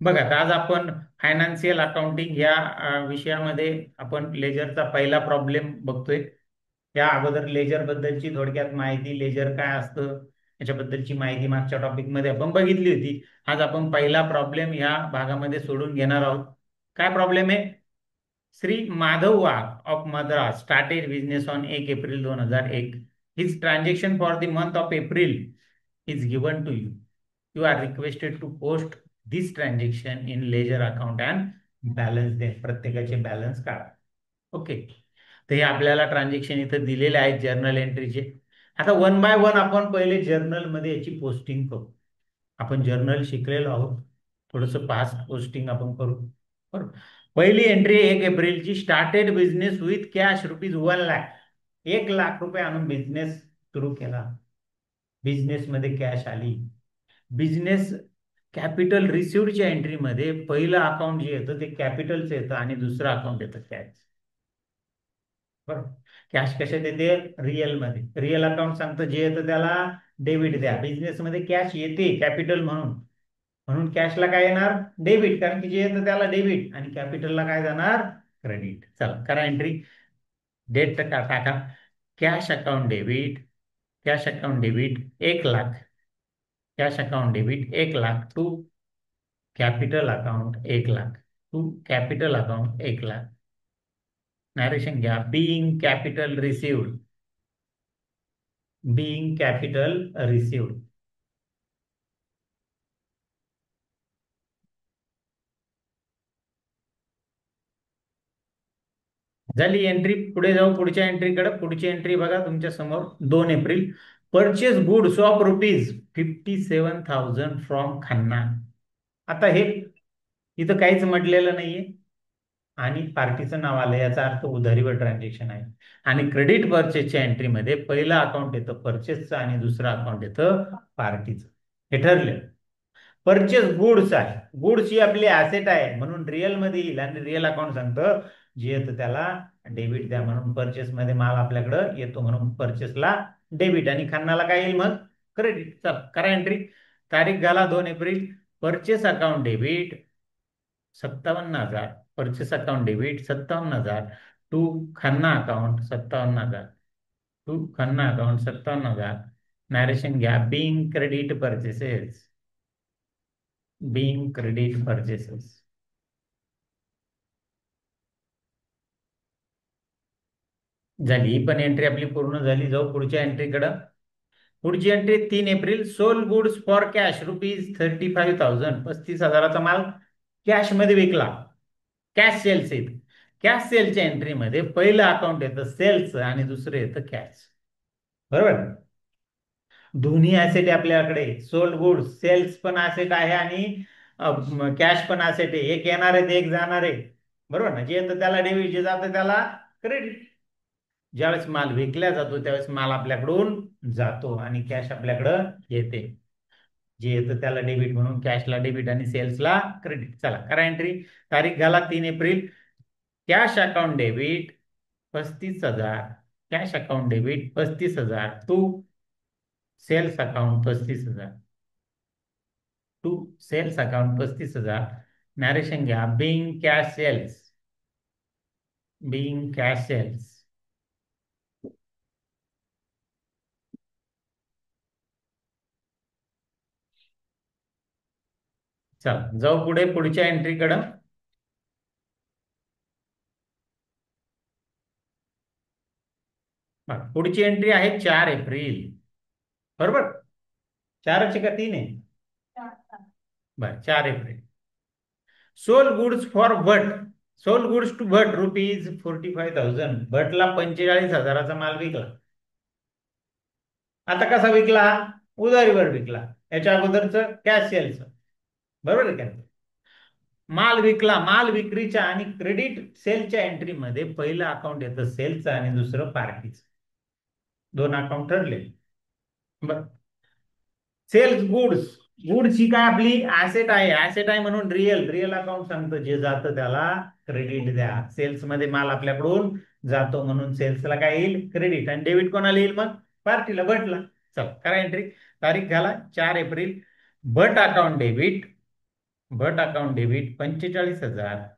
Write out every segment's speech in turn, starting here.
बघा आता आज आपण फायनान्शियल अकाउंटिंग या विषयामध्ये आपण लेजरचा पहिला प्रॉब्लेम बघतोय. या अगोदर लेजर बद्दलची थोडक्यात माहिती, लेजर काय असतं याच्याबद्दलची माहिती मागच्या टॉपिक मध्ये आपण बघितली होती. आज आपण पहिला प्रॉब्लेम या भागामध्ये सोडून घेणार आहोत. काय प्रॉब्लेम आहे? Shri Madhav Wagh of Madras started business on 1 April 2001. His transaction for the month of April is given to you. You are requested to post this transaction in ledger account and balance them. प्रत्येकाचे balance काढा. Okay. तर हे आपल्याला transaction इथं दिलेले आहेत journal एंट्रीचे. आता one by one आपण पहिले जर्नल मध्ये याची पोस्टिंग करू. आपण जर्नल शिकलेलो आहोत. थोडस फास्ट पोस्टिंग आपण करू. बरोबर. पहिली एंट्री 1 एप्रिलची, स्टार्टेड बिझनेस विथ कॅश ₹1,00,000. 1,00,000 आणून बिझनेस सुरू केला. बिझनेस मध्ये कॅश आली. बिझनेस कॅपिटल रिसिव्हडच्या एंट्रीमध्ये पहिलं अकाउंट जे येतं ते कॅपिटलचं येतं आणि दुसरं अकाउंट येतं कॅश. बरोबर. कॅश कशात येते? रिअल मध्ये. रिअल अकाउंट सांगतं जे येतं त्याला डेबिट द्या. बिझनेस मध्ये कॅश येते कॅपिटल म्हणून, म्हणून कॅशला काय येणार? डेबिट. कारण की जे येतं त्याला डेबिट आणि कॅपिटलला काय जाणार? क्रेडिट. चला करा एंट्री. डेट टाका. Cash account debit. Cash account debit 1,00,000. Cash account debit 1,00,000 to capital account 1,00,000 to capital account 1,00,000. Narration घ्या. Being capital received. Being capital received. झाली एंट्री. पुढे जाऊ पुढच्या एंट्रीकडे. पुढची एंट्री बघा तुमच्या समोर. 2 April. Purchase goods of ₹57,000 from Khanna. आता हे इथं काहीच म्हटलेलं नाहीये आणि पार्टीचं नाव आलं, याचा अर्थ उधारीवर ट्रान्झॅक्शन आहे. आणि क्रेडिट परचेसच्या एंट्रीमध्ये पहिलं अकाउंट येतं परचेसचं आणि दुसरं अकाउंट येतं पार्टीचं. हे ठरलं. परचेस गुड्स आहे. गुड्स ही आपली ऍसेट आहे म्हणून रिअल मध्ये येईल आणि रिअल अकाउंट सांगतं जे येतं त्याला डेबिट द्या, म्हणून परचेस मध्ये माल आपल्याकडे येतो म्हणून परचेसला डेबिट आणि खन्नाला काय येईल मग? क्रेडिट. चल करा एंट्री. तारीख घाला 2 April. Purchase account debit 57,000. Purchase account debit 57,000 to Khanna account 57,000. To Khanna account 57,000. Narration घ्या. Being credit purchases. Being credit purchases. झाली ही पण एंट्री आपली पूर्ण झाली. जाऊ पुढच्या एंट्रीकडे. पुढची entry 3 April. Sold goods for cash ₹35,000. 35,000चा माल कॅश मध्ये विकला. कॅश सेल्स येत. कॅश सेलच्या एंट्रीमध्ये पहिलं अकाउंट येतं सेल्स आणि दुसरं येतं कॅश. बरोबर. दोन्ही ऍसेट आहे आपल्याकडे. सोल्ड गुड्स सेल्स पण ऍसेट आहे आणि कॅश पण ऍसेट आहे. एक येणार आहे ते एक जाणार आहे. बरोबर ना. जे येतं त्याला डेबिट, जे जातं त्याला क्रेडिट. ज्यावेळेस माल विकला जातो त्यावेळेस माल आपल्याकडून जातो आणि कॅश आपल्याकडं येते. जे येतं त्याला डेबिट म्हणून कॅशला डेबिट आणि सेल्सला क्रेडिट. चला करा एंट्री. तारीख घाला 3 April. Cash account debit 35,000. Cash account debit 35,000 to sales account 35,000. To sales account 35,000. Narration घ्या. Being cash sales. Being cash sales. चला जाऊ पुढे पुढच्या एंट्रीकडं. पुढची एंट्री आहे 4 एप्रिल. बरोबर. 4च का 3 आहे? बर 4 April. Sold goods for Bhat. Sold goods to Bhat ₹45,000. भटला 45,000चा माल विकला. आता कसा विकला? उधारीवर विकला. याच्या अगोदरच कॅश सेल्स. बरोबर आहे का? माल विकला. माल विक्रीच्या आणि क्रेडिट सेलच्या एंट्रीमध्ये पहिलं अकाउंट येतं सेल्सचं आणि दुसरं पार्टीचं. दोन अकाउंट ठरले. बर. Cells goods. गुड्स ही काय आपली ऍसेट आहे. ऍसेट आहे म्हणून रिअल. रिअल अकाउंट सांगतं जे जातं त्याला क्रेडिट द्या. सेल्स मध्ये माल आपल्याकडून जातो म्हणून सेल्सला काय येईल? क्रेडिट. आणि डेबिट कोणाला येईल मग? पार्टीला, भटला. चल करा एंट्री. तारीख घाला 4 April. Bhat account debit Bhat account debit 45,000.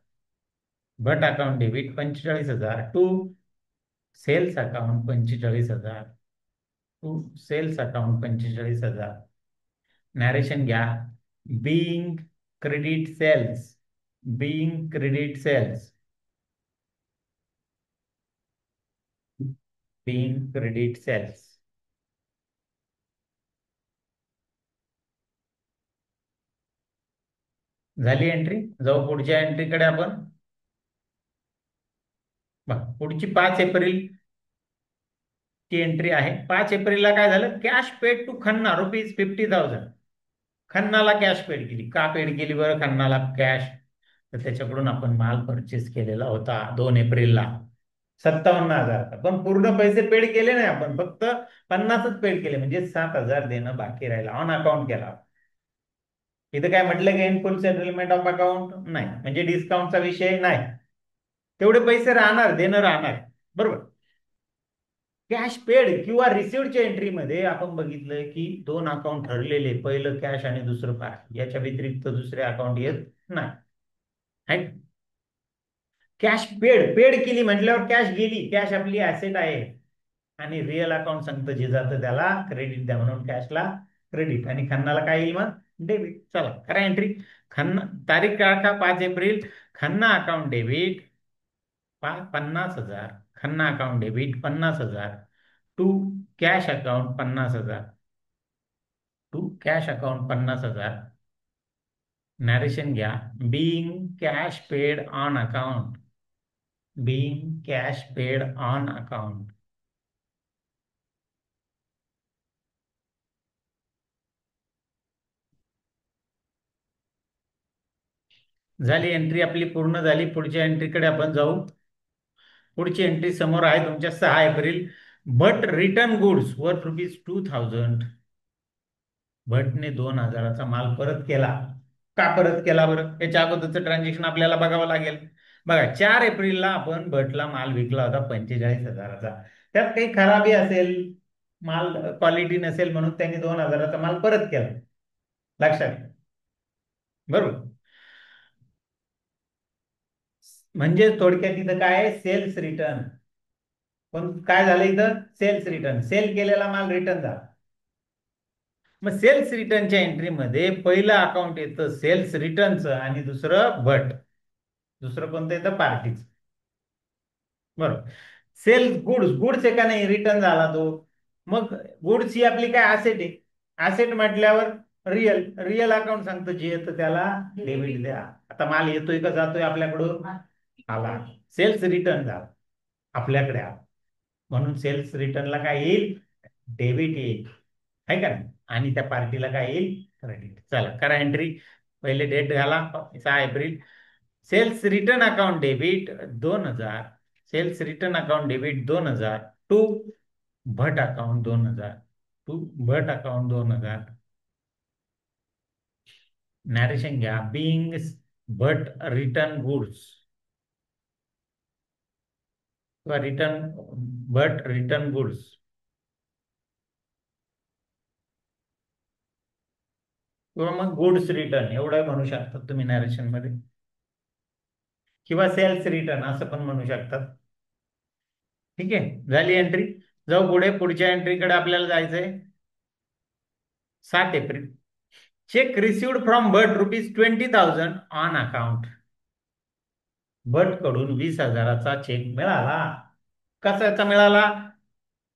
Bhat account debit 45,000 to sales account 45,000. To sales account 45,000. Narration घ्या. Being credit sales. Being credit sales. Being credit sales. झाली एंट्री. जाऊ पुढच्या एंट्रीकडे आपण. बघा, पुढची 5 एप्रिल ची एंट्री आहे. 5 एप्रिलला काय झालं? Cash paid to Khanna ₹50,000. खन्नाला कॅश पेड केली. का पेड केली बरं खन्नाला कॅश? तर त्याच्याकडून आपण माल परचेस केलेला होता 2 एप्रिलला 57,000. पण पूर्ण पैसे पेड केले नाही आपण, फक्त 50च पेड केले, म्हणजे 7,000 देणं बाकी राहिलं. ऑन अकाउंट केला. इथं काय म्हटलं की in full settlement of account नाही, म्हणजे डिस्काउंटचा विषय नाही. तेवढे पैसे राहणार, देणं राहणार. बरोबर. कॅश पेड किंवा रिसिव्हच्या एंट्रीमध्ये आपण बघितलं की 2 अकाउंट ठरलेले, पहिलं कॅश आणि दुसरं पार्टी. याच्या व्यतिरिक्त दुसरे अकाउंट येत नाही. कॅश पेड पेड केली म्हटल्यावर कॅश गेली. कॅश आपली ऍसेट आहे आणि रिअल अकाउंट सांगतं जे जातं त्याला क्रेडिट द्या, म्हणून कॅशला क्रेडिट आणि खन्नाला काय येईल मग? डेबिट. चला करा एंट्री. खन्ना तारीख काय का? 5 April. Khanna account debit 50,000. Khanna account debit 50,000 to cash account 50,000. To cash account 50,000. Narration घ्या. Being cash paid on account. Being cash paid on account. झाली एंट्री आपली पूर्ण झाली. पुढच्या एंट्रीकडे आपण जाऊ. पुढची एंट्री समोर आहे तुमच्या 6 एप्रिल. भट रिटर्न गुड्स वर्थ ₹2,000. भटने 2,000चा माल परत केला. का परत केला बरं? याच्या अगोदरचं ट्रान्झॅक्शन आपल्याला बघावं लागेल. बघा, 4 एप्रिलला आपण भटला माल विकला होता 45,000चा. त्यात काही खराबी असेल, माल क्वालिटी नसेल, म्हणून त्यांनी 2,000चा माल परत केला. लक्षात घ्या. बरोबर. म्हणजे थोडक्यात इथं काय आहे? Sales return. पण काय झालं इथं? Cells return. सेल केलेला माल रिटर्न झाला. मग सेल्स रिटर्नच्या एंट्रीमध्ये पहिलं अकाउंट येतं सेल्स रिटर्नचं आणि दुसरं भट. दुसरं कोणतं येतं? पार्टीचं. बरोबर. Cells goods. गुड्स आहे का नाही? रिटर्न झाला तो. मग गुड्स ही आपली काय? ऍसेट आहे. ऍसेट म्हटल्यावर रिअल. रिअल अकाउंट सांगतं जे येतं त्याला डेबिट द्या. आता माल येतोय का जातोय आपल्याकडून? आला. सेल्स रिटर्न झाला, आपल्याकडे आला, म्हणून सेल्स रिटर्नला काय येईल? डेबिट येईल. आहे का नाही? आणि त्या पार्टीला काय येईल? क्रेडिट. चला करा एंट्री. पहिले डेट घाला 6 April. Sales return account debit 2,000. Sales return account debit 2,000 to Bhat account 2,000. To Bhat account 2,000. Narration घ्या. बिंग भट रिटर्न गुड्स किंवा रिटर्न भट रिटर्न गुड्स किंवा मग गुड्स रिटर्न एवढं म्हणू शकतात तुम्ही नॅरेशन मध्ये, किंवा सेल्स रिटर्न असं पण म्हणू शकतात. ठीक आहे. झाली एंट्री. जाऊ पुढे. पुढच्या एंट्रीकडे आपल्याला जायचंय. 7 April. Cheque received from Bhat ₹20,000 on account. Bhat कडून 20,000चा चेक मिळाला. कसाचा मिळाला?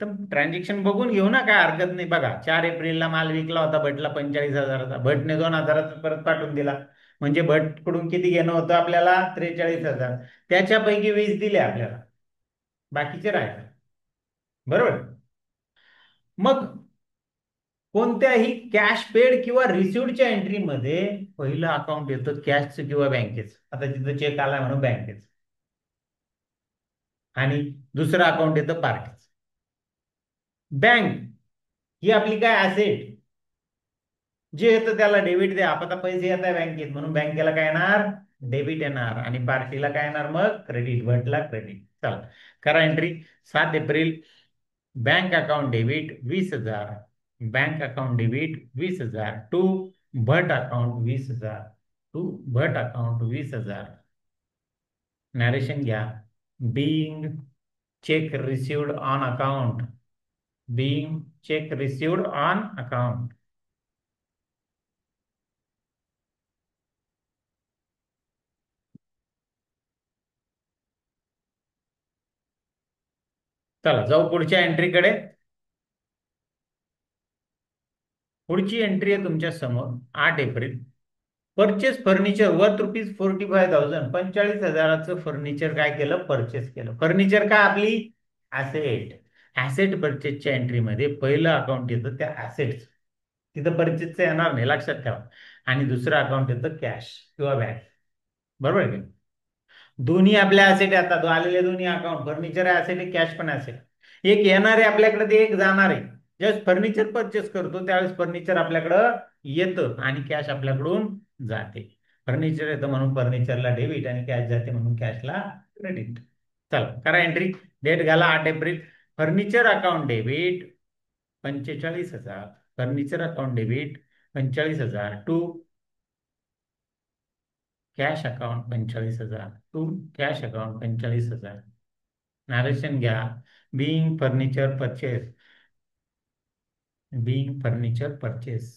तर ट्रान्झॅक्शन बघून घेऊ ना, काय हरकत नाही. बघा, 4 एप्रिलला माल विकला होता भटला 45,000चा. भटने 2,000चा परत पाठवून दिला. म्हणजे भट कडून किती घेणं होतं आपल्याला? 43,000. त्याच्यापैकी 20 दिले आपल्याला, बाकीचे राहिले. बरोबर. मग कोणत्याही कॅश पेड किंवा रिसिव्हच्या एंट्रीमध्ये पहिलं अकाउंट येतं कॅशचं किंवा बँकेचं. आता तिथं चेक आला म्हणून बँकेचं, आणि दुसरं अकाउंट येतं पार्टीचं. बँक ही आपली काय? ऍसेट. जे येतं त्याला डेबिट द्या. आता पैसे येत आहे बँकेत, म्हणून बँकेला काय येणार? डेबिट येणार. आणि पार्टीला काय येणार मग? क्रेडिट. भटला क्रेडिट. चला करा entry. 7 April. Bank account debit 20,000. Bank account debit 20,000 to Bhat account 20,000. To Bhat account 20,000. Narration घ्या. Being cheque received on account. Being cheque received on account. चला जाऊ पुढच्या एंट्रीकडे. पुढची एंट्री आहे तुमच्या समोर 8 एप्रिल. Purchase furniture worth ₹45,000. 45,000चं फर्निचर काय केलं? परचेस केलं. फर्निचर काय? आपली ऍसेट. ऍसेट परचेसच्या एंट्रीमध्ये पहिलं अकाउंट येतं त्या ऍसेट्स. तिथं परचेसचं येणार नाही, लक्षात ठेवा. आणि दुसरं अकाउंट येतं कॅश किंवा बँक. बरोबर आहे का? दोन्ही आपल्या ऍसेट येतात. आलेले दोन्ही अकाउंट, फर्निचर ऍसेट आहे, कॅश पण ऍसेट. एक येणार आहे आपल्याकडे, ते एक जाणार आहे. ज्यावेळेस फर्निचर परचेस करतो त्यावेळेस फर्निचर आपल्याकडं येतं आणि कॅश आपल्याकडून जाते. फर्निचर येतं म्हणून फर्निचरला डेबिट आणि कॅश जाते म्हणून कॅशला क्रेडिट. चला करा एंट्री. डेट घाला 8 April. Furniture account debit 45,000. Furniture account debit 45,000 to cash account 45,000 to cash account 45,000. Narration घ्या. Being furniture purchase. Being furniture purchase.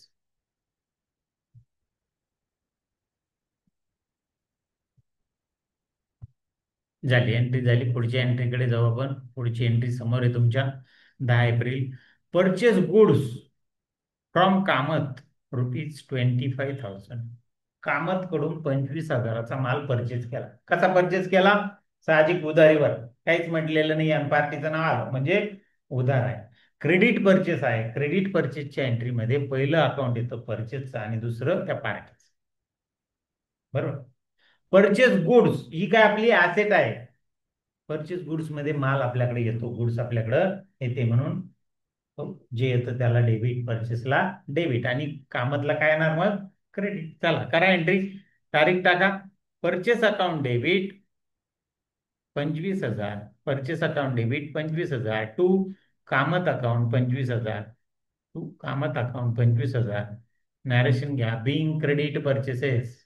झाली एंट्री झाली. पुढच्या एंट्रीकडे जाऊ आपण. पुढची एंट्री समोर आहे तुमच्या. 10 April. Purchase goods from Kamat ₹25,000. Kamat कडून 25,000चा माल परचेस केला. कसा परचेस केला? साहजिक उधारीवर. काहीच म्हटलेलं नाही आणि पार्टीचं नाव आलं म्हणजे उधार आहे. क्रेडिट परचेस आहे. क्रेडिट परचेसच्या एंट्रीमध्ये पहिलं अकाउंट येतं परचेसचं आणि दुसरं त्या पार्टीचं. बरोबर. परचेस गुड्स ही काय आपली ऍसेट आहे. परचेस गुड्स मध्ये माल आपल्याकडे येतो, गुड्स आपल्याकडे येते म्हणून जे येतं त्याला डेबिट, परचेसला डेबिट आणि कामतला काय येणार मग? क्रेडिट. चला करा एंट्री. तारीख टाका. Purchase account debit 25,000. Purchase account debit 25,000 to Kamat account 25,000. To Kamat account 25,000. Narration घ्या. Being credit purchases.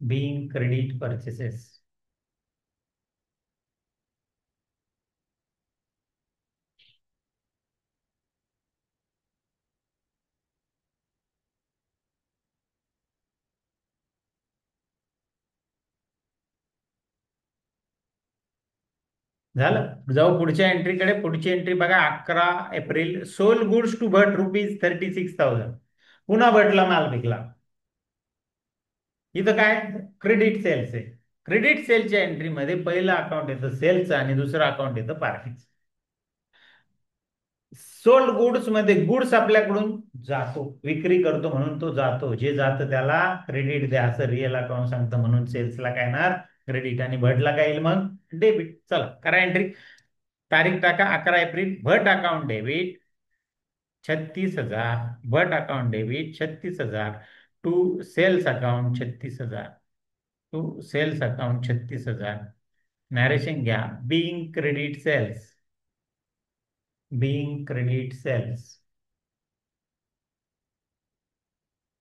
Being credit purchases. झालं. जाऊ पुढच्या एंट्रीकडे. पुढची एंट्री बघा. 11 April. Sold goods to Bhat ₹36,000. पुन्हा भटला माल विकला. इथं काय? क्रेडिट सेल्स आहे. क्रेडिट सेलच्या एंट्रीमध्ये पहिलं अकाउंट येतं सेल्सचं आणि दुसरं अकाउंट येतं पार्टीचं. सोल्ड गुड्स मध्ये गुड्स आपल्याकडून जातो, विक्री करतो म्हणून तो जातो. जे जातं त्याला क्रेडिट द्या असं रिअल अकाउंट सांगतं म्हणून सेल्सला काय येणार? क्रेडिट. आणि भटला काय येईल मग? डेबिट. चला करा एंट्री. तारीख टाका. 11 April. Bhat account debit 36,000. Bhat account debit 36,000 to sales account 36,000. To sales account 36,000. Narration घ्या. Being credit sales. Being credit sales.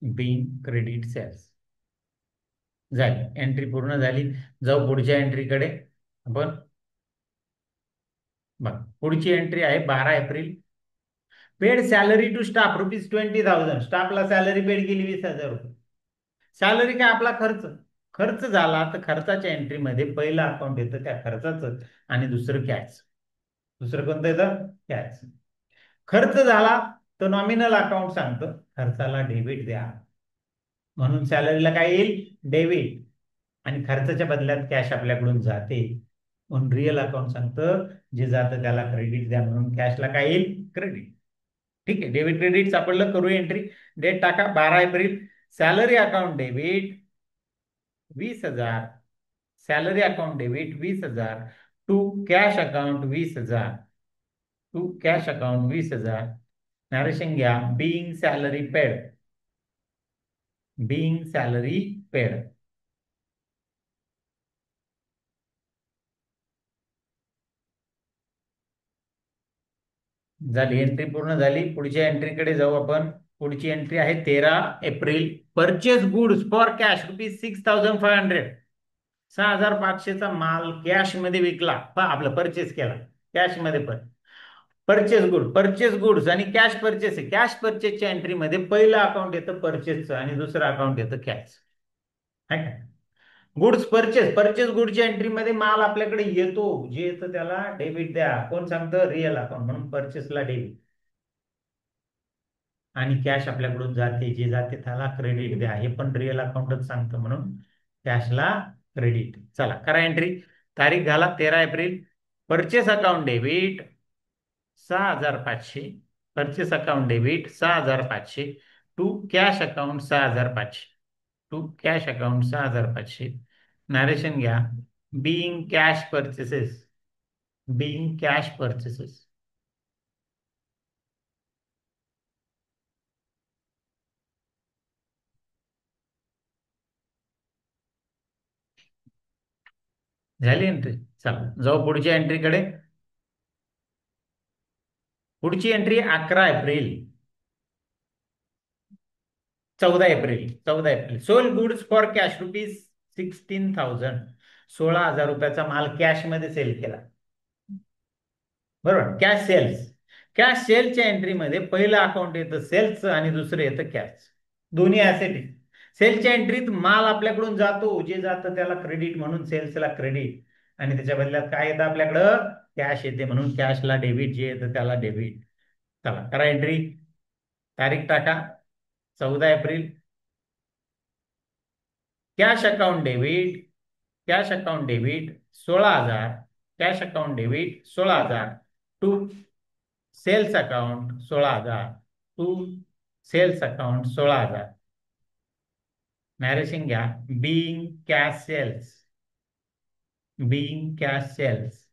Being credit sales. झाली एंट्री पूर्ण झाली. जाऊ पुढच्या एंट्रीकडे आपण. बघ पुढची एंट्री आहे 12 April. Paid salary to staff ₹20,000. स्टाफला सॅलरी पेड केली ₹20,000. सॅलरी काय? आपला खर्च. खर्च झाला तर खर्चाच्या एंट्रीमध्ये पहिलं अकाउंट येतं त्या खर्चाचं आणि दुसरं कॅश. दुसरं कोणतं येतं? कॅश. खर्च झाला तर नॉमिनल अकाउंट सांगतं खर्चाला डेबिट द्या म्हणून सॅलरीला काय येईल? डेबिट. आणि खर्चाच्या बदल्यात कॅश आपल्याकडून जाते म्हणून रिअल अकाउंट सांगतं जे जातं त्याला क्रेडिट द्या म्हणून कॅशला काय येईल? क्रेडिट. ठीक आहे. डेबिट क्रेडिट सापडलं. करू एंट्री. डेट टाका. 12 April. Salary account debit 20,000. Salary account debit 20,000 to cash account 20,000. To cash account 20,000. Narration घ्या. Being salary paid. Being salary paid. झाली एंट्री पूर्ण झाली. पुढच्या एंट्रीकडे जाऊ आपण. पुढची एंट्री आहे 13 April. Purchase goods for cash ₹6,500. 6,500चा माल कॅश मध्ये विकला. आपलं परचेस केला कॅश मध्ये. पण परचेस गुड्स आणि कॅश परचेस आहे. कॅश परचेसच्या एंट्रीमध्ये पहिलं अकाउंट येतं परचेसचं आणि दुसरं अकाउंट येतं कॅश. आहे का? गुड्स परचेस गुडच्या एंट्रीमध्ये माल आपल्याकडे येतो, जे येतं त्याला डेबिट द्या. कोण सांगतं? Real account. म्हणून परचेसला डेबिट. आणि कॅश आपल्याकडून जाते, जे जाते त्याला क्रेडिट द्या. हे पण रिअल अकाउंटच सांगतं, म्हणून कॅशला क्रेडिट. चला करा एंट्री. तारीख घाला 13 April. Purchase account debit 6,500. Purchase account debit 6,500 to cash account 6,500. To cash account 6,500. Narration घ्या. Being cash purchases. Being cash purchases. झाली एंट्री. चला जाऊ पुढच्या एंट्रीकडे. पुढची entry 11 April. 14 April. Sold goods for cash ₹16,000. 16,000 माल कॅश मध्ये सेल केला. बरोबर. कॅश सेलच्या एंट्रीमध्ये पहिलं अकाउंट येतं सेल्सचं आणि दुसरं येतं कॅश. दोन्ही ऍसेट. सेलच्या एंट्रीत माल आपल्याकडून जातो, जे जातं त्याला क्रेडिट, म्हणून सेल्सला क्रेडिट. आणि त्याच्या बदल्यात काय येतं आपल्याकडं? कॅश येते, म्हणून कॅशला डेबिट, जे येतं त्याला डेबिट. चला करा एंट्री. तारीख टाका 14 April. Cash account debit. Cash account debit 16,000. Cash account debit 16,000 to sales account 16,000. To sales account 16,000. Narration घ्या. Being cash sales. Being cash sales.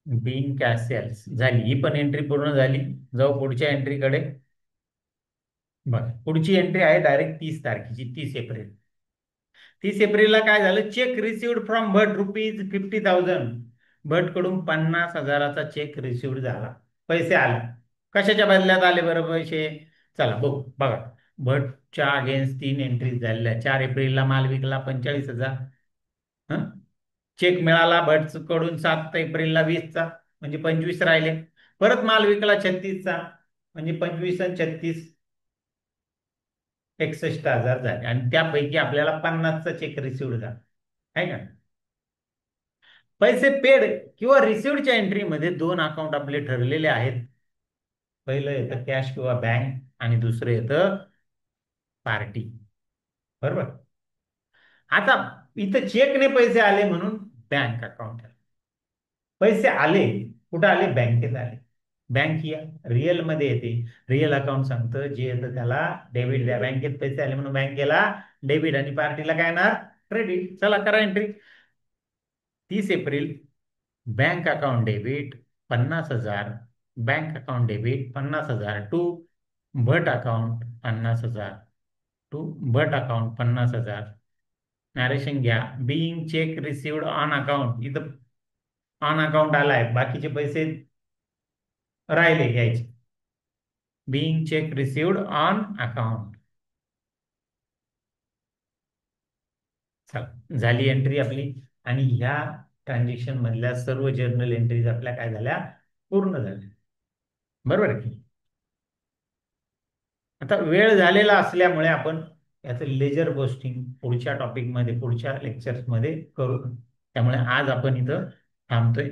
Being cash sales झाली. ही पण एंट्री पूर्ण झाली. जाऊ पुढच्या एंट्रीकडे. बघा पुढची एंट्री आहे डायरेक्ट 30 तारखेची. 30 एप्रिल. 30 एप्रिलला काय झालं? चेक रिसिव्ड फ्रॉम भट ₹50,000. भट कडून 50,000चा चेक रिसिव्ड झाला. पैसे आले. कशाच्या बदल्यात आले बरं पैसे? चला बघू. बघा भटच्या अगेन्स्ट 3 एंट्रीज झालेल्या. 4 एप्रिलला माल विकला 45,000. चेक मिळाला भट कडून 7 एप्रिलला 20चा, म्हणजे 25 राहिले. परत माल विकला 36चा, म्हणजे 25 आणि 36 61,000 झाले. आणि त्यापैकी आपल्याला 50चा चेक रिसिव्ड झाला. आहे का? पैसे पेड किंवा रिसिव्डच्या एंट्रीमध्ये दोन अकाउंट आपले ठरलेले आहेत. पहिलं येतं कॅश किंवा बँक आणि दुसरं येतं पार्टी. बरोबर. आता इथं चेकने पैसे आले म्हणून बँक अकाउंट. पैसे आले कुठं आले? बँकेत आले. बँक या रिअल मध्ये येते. रिअल अकाउंट सांगतं, जे येतं त्याला डेबिट द्या. बँकेत पैसे आले म्हणून बँकेला डेबिट आणि पार्टीला काय येणार? क्रेडिट. चला करा entry. 30 April. Bank account debit 50,000. Bank account debit 50,000 to Bhat account 50,000. To Bhat account 50,000. Narration घ्या. Being cheque received on account. इथं ऑन अकाउंट आलाय, बाकीचे पैसे राहिले घ्यायचे. Being cheque received on account. चला झाली एंट्री आपली. आणि ह्या ट्रान्झॅक्शन मधल्या सर्व जर्नल एंट्रीज आपल्या काय झाल्या? पूर्ण झाल्या. बरोबर की? आता वेळ झालेला असल्यामुळे आपण याचं लेजर पोस्टिंग पुढच्या टॉपिकमध्ये, पुढच्या लेक्चर्समध्ये करू. त्यामुळे आज आपण इथं थांबतोय.